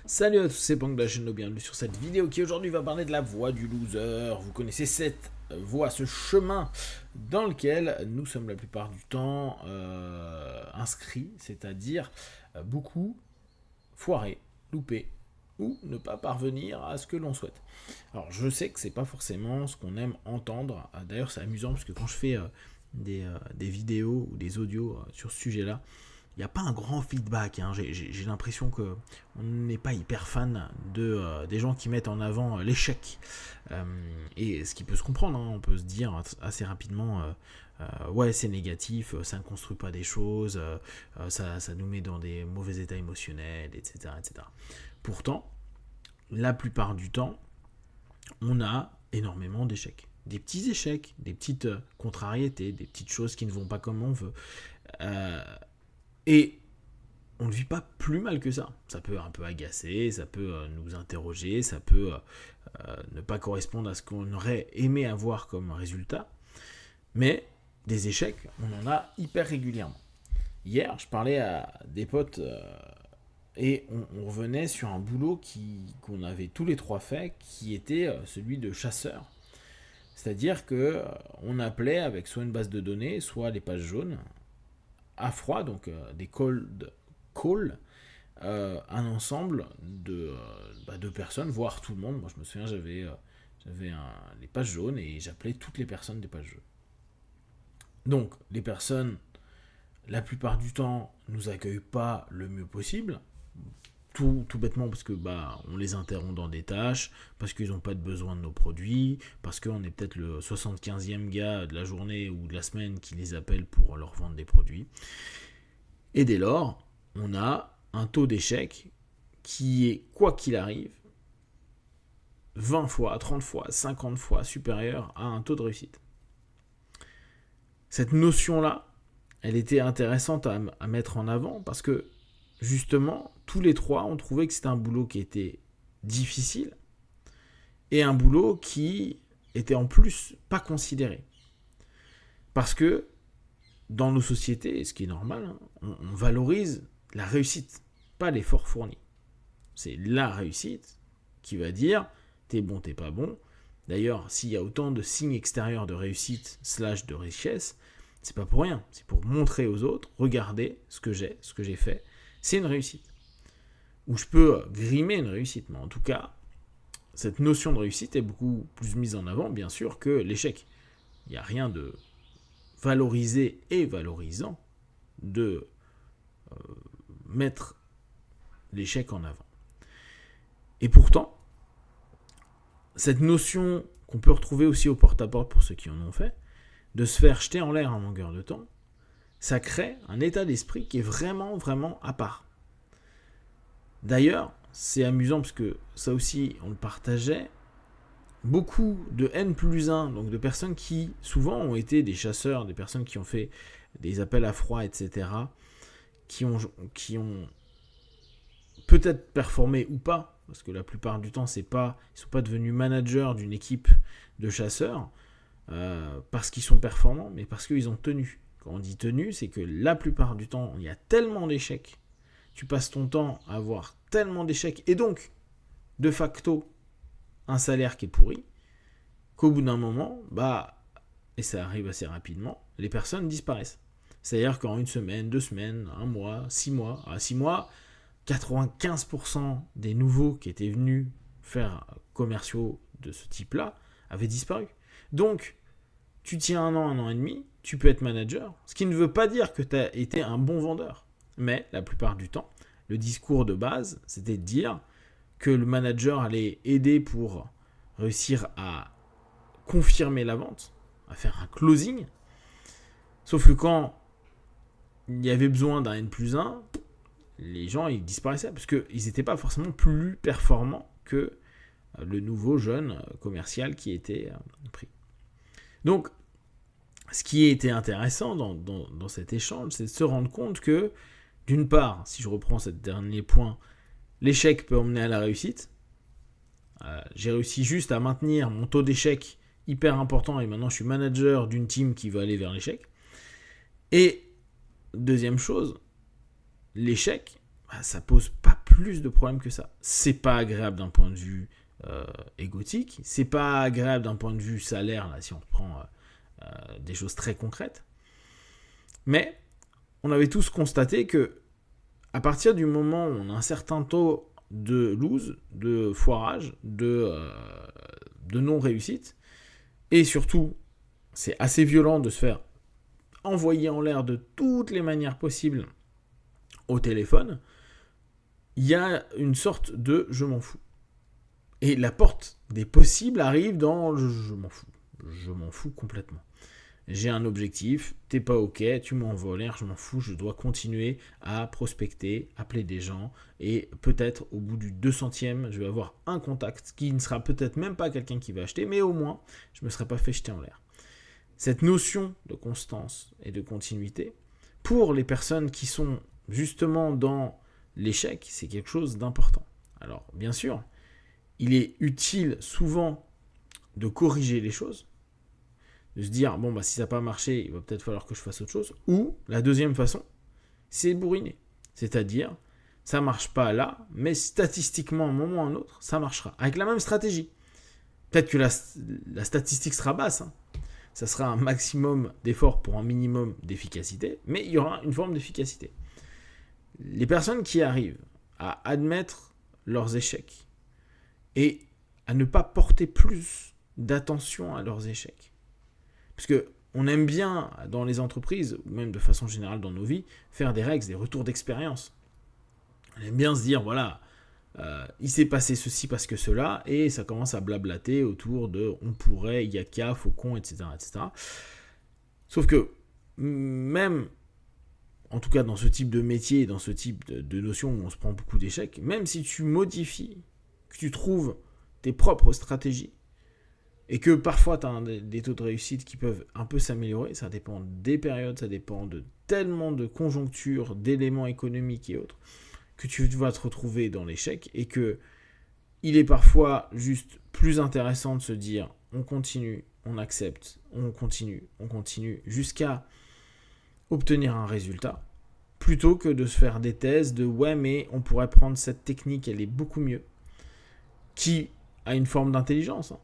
Salut à tous, c'est Pang de la chaîne, bienvenue sur cette vidéo qui aujourd'hui va parler de la voie du loser. Vous connaissez cette voie, ce chemin dans lequel nous sommes la plupart du temps inscrits, c'est-à-dire beaucoup foirer, louper ou ne pas parvenir à ce que l'on souhaite. Alors je sais que c'est pas forcément ce qu'on aime entendre, d'ailleurs c'est amusant parce que quand je fais des vidéos ou des audios sur ce sujet-là, il n'y a pas un grand feedback. Hein. J'ai l'impression qu'on n'est pas hyper fan des gens qui mettent en avant l'échec. Et ce qui peut se comprendre, hein, on peut se dire assez rapidement, ouais c'est négatif, ça ne construit pas des choses, ça nous met dans des mauvais états émotionnels, etc., etc. Pourtant, la plupart du temps, on a énormément d'échecs. Des petits échecs, des petites contrariétés, des petites choses qui ne vont pas comme on veut. Et on ne vit pas plus mal que ça. Ça peut un peu agacer, ça peut nous interroger, ça peut ne pas correspondre à ce qu'on aurait aimé avoir comme résultat. Mais des échecs, on en a hyper régulièrement. Hier, je parlais à des potes et on revenait sur un boulot qu'on avait tous les trois fait, qui était celui de chasseur. C'est-à-dire qu'on appelait avec soit une base de données, soit les pages jaunes, à froid, donc des cold calls, un ensemble de personnes, voire tout le monde. Moi je me souviens, j'avais les pages jaunes et j'appelais toutes les personnes des pages jaunes. Donc les personnes, la plupart du temps, nous accueillent pas le mieux possible. Tout bêtement parce que on les interrompt dans des tâches, parce qu'ils n'ont pas de besoin de nos produits, parce qu'on est peut-être le 75e gars de la journée ou de la semaine qui les appelle pour leur vendre des produits. Et dès lors, on a un taux d'échec qui est, quoi qu'il arrive, 20 fois, 30 fois, 50 fois supérieur à un taux de réussite. Cette notion-là, elle était intéressante à mettre en avant parce que justement, tous les trois ont trouvé que c'était un boulot qui était difficile et un boulot qui était en plus pas considéré. Parce que dans nos sociétés, ce qui est normal, on valorise la réussite, pas l'effort fourni. C'est la réussite qui va dire t'es bon, t'es pas bon. D'ailleurs, s'il y a autant de signes extérieurs de réussite / de richesse, c'est pas pour rien. C'est pour montrer aux autres, regardez ce que j'ai fait. C'est une réussite. Ou je peux grimer une réussite, mais en tout cas, cette notion de réussite est beaucoup plus mise en avant, bien sûr, que l'échec. Il n'y a rien de valorisé et valorisant de mettre l'échec en avant. Et pourtant, cette notion qu'on peut retrouver aussi au porte-à-porte pour ceux qui en ont fait, de se faire jeter en l'air en longueur de temps, ça crée un état d'esprit qui est vraiment, vraiment à part. D'ailleurs, c'est amusant parce que ça aussi, on le partageait, beaucoup de N+1, donc de personnes qui souvent ont été des chasseurs, des personnes qui ont fait des appels à froid, etc., qui ont peut-être performé ou pas, parce que la plupart du temps, ils ne sont pas devenus managers d'une équipe de chasseurs, parce qu'ils sont performants, mais parce qu'ils ont tenu. Quand on dit tenu, c'est que la plupart du temps, il y a tellement d'échecs, tu passes ton temps à avoir tellement d'échecs, et donc, de facto, un salaire qui est pourri, qu'au bout d'un moment, et ça arrive assez rapidement, les personnes disparaissent. C'est-à-dire qu'en une semaine, 2 semaines, 1 mois, 6 mois, à 6 mois, 95% des nouveaux qui étaient venus faire commerciaux de ce type-là avaient disparu. Donc, tu tiens 1 an et demi, tu peux être manager, ce qui ne veut pas dire que tu as été un bon vendeur. Mais la plupart du temps, le discours de base, c'était de dire que le manager allait aider pour réussir à confirmer la vente, à faire un closing. Sauf que quand il y avait besoin d'un N+1, les gens ils disparaissaient parce qu'ils n'étaient pas forcément plus performants que le nouveau jeune commercial qui était pris. Donc, ce qui était intéressant dans cet échange, c'est de se rendre compte que, d'une part, si je reprends ce dernier point, l'échec peut emmener à la réussite. J'ai réussi juste à maintenir mon taux d'échec hyper important et maintenant je suis manager d'une team qui va aller vers l'échec. Et deuxième chose, l'échec, ça pose pas plus plus de problèmes que ça. C'est pas agréable d'un point de vue égotique, c'est pas agréable d'un point de vue salaire, là, si on reprend des choses très concrètes. Mais on avait tous constaté que à partir du moment où on a un certain taux de lose, de foirage, de non-réussite, et surtout, c'est assez violent de se faire envoyer en l'air de toutes les manières possibles au téléphone, il y a une sorte de « je m'en fous ». Et la porte des possibles arrive dans le « je m'en fous ». Je m'en fous complètement. J'ai un objectif, t'es pas ok, tu m'envoies en l'air, je m'en fous, je dois continuer à prospecter, appeler des gens, et peut-être au bout du 200e, je vais avoir un contact qui ne sera peut-être même pas quelqu'un qui va acheter, mais au moins, je me serai pas fait jeter en l'air. Cette notion de constance et de continuité, pour les personnes qui sont justement dans l'échec, c'est quelque chose d'important. Alors, bien sûr, il est utile souvent de corriger les choses, de se dire, bon, bah, si ça n'a pas marché, il va peut-être falloir que je fasse autre chose. Ou, la deuxième façon, c'est bourriner. C'est-à-dire, ça ne marche pas là, mais statistiquement, à un moment ou à un autre, ça marchera. Avec la même stratégie. Peut-être que la statistique sera basse, hein. Ça sera un maximum d'efforts pour un minimum d'efficacité, mais il y aura une forme d'efficacité. Les personnes qui arrivent à admettre leurs échecs et à ne pas porter plus d'attention à leurs échecs, parce qu'on aime bien, dans les entreprises, ou même de façon générale dans nos vies, faire des règles, des retours d'expérience. On aime bien se dire, voilà, il s'est passé ceci parce que cela, et ça commence à blablater autour de on pourrait, il y a qu'à, faucon, etc., etc. Sauf que, même, en tout cas dans ce type de métier, dans ce type de notion où on se prend beaucoup d'échecs, même si tu modifies, que tu trouves tes propres stratégies, et que parfois tu as des taux de réussite qui peuvent un peu s'améliorer, ça dépend des périodes, ça dépend de tellement de conjonctures, d'éléments économiques et autres, que tu vas te retrouver dans l'échec, et que il est parfois juste plus intéressant de se dire on continue, on accepte, on continue, jusqu'à obtenir un résultat, plutôt que de se faire des thèses de ouais mais on pourrait prendre cette technique, elle est beaucoup mieux, qui a une forme d'intelligence, hein,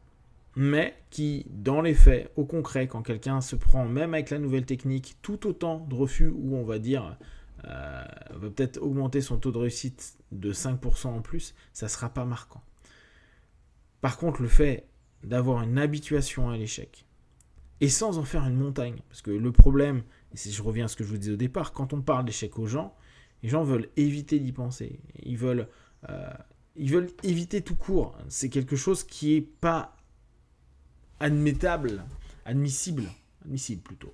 mais qui, dans les faits, au concret, quand quelqu'un se prend, même avec la nouvelle technique, tout autant de refus, où on va dire, va peut-être augmenter son taux de réussite de 5% en plus, ça ne sera pas marquant. Par contre, le fait d'avoir une habituation à l'échec, et sans en faire une montagne, parce que le problème, et si je reviens à ce que je vous disais au départ, quand on parle d'échec aux gens, les gens veulent éviter d'y penser, ils veulent éviter tout court, c'est quelque chose qui n'est pas admissible plutôt,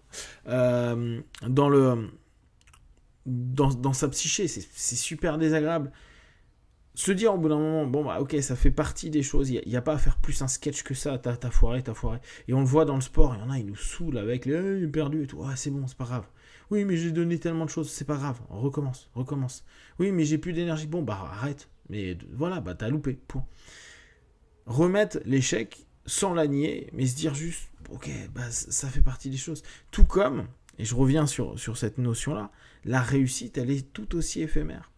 dans sa psyché, c'est super désagréable. Se dire au bout d'un moment, bon bah ok, ça fait partie des choses, il n'y a pas à faire plus un sketch que ça, t'as foiré. Et on le voit dans le sport, il y en a, ils nous saoulent avec les il est perdu et tout, ah, c'est bon, c'est pas grave. Oui, mais j'ai donné tellement de choses, c'est pas grave, on recommence. Oui, mais j'ai plus d'énergie, bon bah arrête, mais voilà, bah t'as loupé, point. Remettre l'échec sans la nier, mais se dire juste, ok, bah, ça fait partie des choses. Tout comme, et je reviens sur cette notion-là, la réussite, elle est tout aussi éphémère.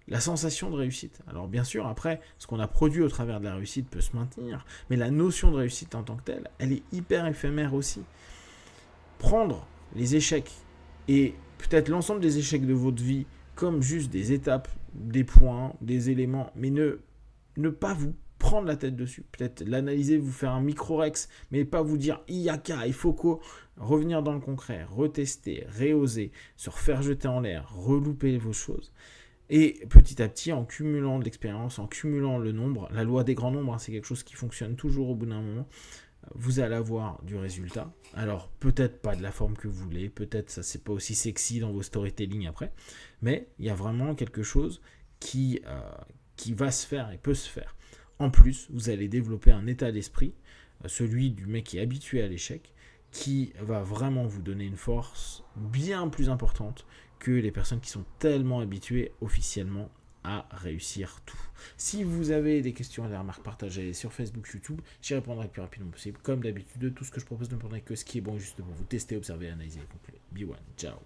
La sensation de réussite. Alors bien sûr, après, ce qu'on a produit au travers de la réussite peut se maintenir, mais la notion de réussite en tant que telle, elle est hyper éphémère aussi. Prendre les échecs, et peut-être l'ensemble des échecs de votre vie, comme juste des étapes, des points, des éléments, mais ne pas vous prendre la tête dessus, peut-être l'analyser, vous faire un micro-rex, mais pas vous dire IAK, il faut revenir dans le concret, retester, réoser, se refaire jeter en l'air, relouper vos choses. Et petit à petit, en cumulant de l'expérience, en cumulant le nombre, la loi des grands nombres, hein, c'est quelque chose qui fonctionne toujours au bout d'un moment, vous allez avoir du résultat. Alors peut-être pas de la forme que vous voulez, peut-être ça c'est pas aussi sexy dans vos storytelling après, mais il y a vraiment quelque chose qui va se faire et peut se faire. En plus, vous allez développer un état d'esprit, celui du mec qui est habitué à l'échec, qui va vraiment vous donner une force bien plus importante que les personnes qui sont tellement habituées officiellement à réussir tout. Si vous avez des questions et des remarques, partagées sur Facebook, YouTube, j'y répondrai le plus rapidement possible. Comme d'habitude, tout ce que je propose ne prendrait que ce qui est bon et juste pour vous tester, observer, analyser et conclure. Be one, ciao.